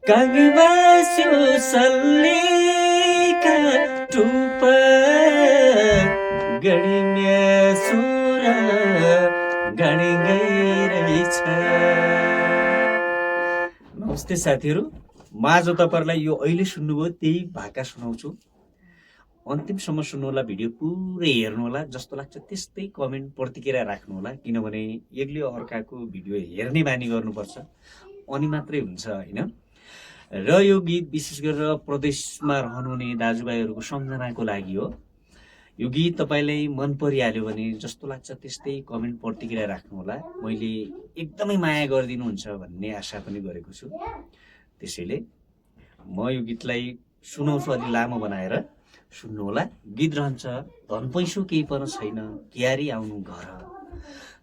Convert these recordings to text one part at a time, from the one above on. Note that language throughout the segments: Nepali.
काङ्बास्यो सल्लीका टुप गडिम्या सुर गणी गइरहेछ। नमस्ते साथीहरू, म आज तपाईँहरूलाई यो अहिले सुन्नुभयो त्यही भाका सुनाउँछु। अन्तिमसम्म सुन्नुहोला, भिडियो पुरै हेर्नुहोला, जस्तो लाग्छ त्यस्तै कमेन्ट प्रतिक्रिया राख्नुहोला, किनभने एकले अर्काको भिडियो हेर्ने बानी गर्नुपर्छ, अनि मात्रै हुन्छ होइन। र यो गीत विशेष गरेर प्रदेशमा रहनुहुने दाजुभाइहरूको सम्झनाको लागि हो। यो गीत तपाईँलाई मन परिहाल्यो भने जस्तो लाग्छ त्यस्तै कमेन्ट प्रतिक्रिया राख्नुहोला। मैले एकदमै माया गरिदिनुहुन्छ भन्ने आशा पनि गरेको छु। त्यसैले म यो गीतलाई सुनाउँछु अलि लामो बनाएर, सुन्नुहोला। गीत रहन्छ, धन पैसो केही पनि छैन क्यारी आउनु घर,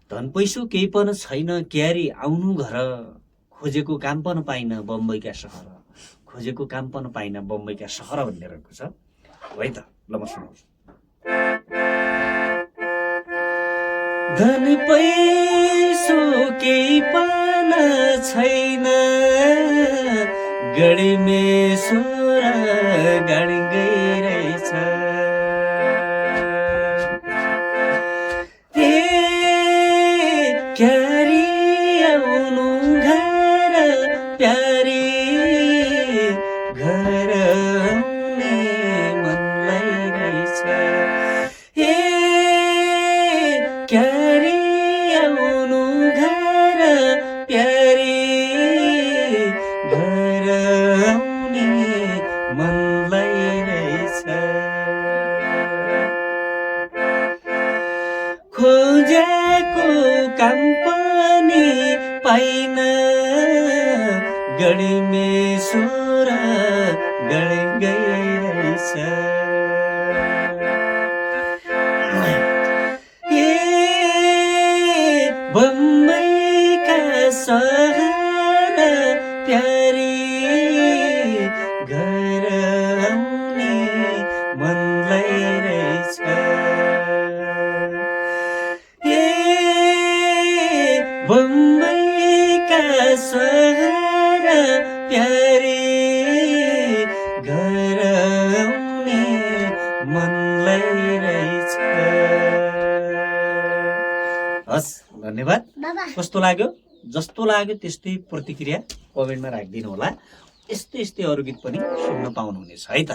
धन पैसो केही पनि छैन क्यारी आउनु घर, खोजेको काम पनि पाइन बम्बईका सहर, खोजेको काम पनि पाइन बम्बईका सहर भन्ने रहेको छ है त। ल म सुनाउँछु। धन पैसो केही पनि छैन गडीमे सोर गाडी गइरहेछ, क्यारी आउनु घर प्यारी, घर आउने मनलाई रहेछ, क्यारी आउनु घर प्यारी, घर आउने मनलाई रहेछ, खोजेको काम पनि पाइन गडीमे सोर गडी गइरहेछ, बम्बईका सहर प्यारी, घर आउने मनलाई रहेछ, बम्बईका सहर प्यारी, घर आउने मनलाई रहेछ। हस्, धन्यवाद। कस्तो लाग्यो? जस्तो लाग्यो त्यस्तै प्रतिक्रिया कमेन्टमा राखिदिनु होला। यस्तै यस्तै अरू गीत पनि सुन्न पाउनुहुनेछ है त।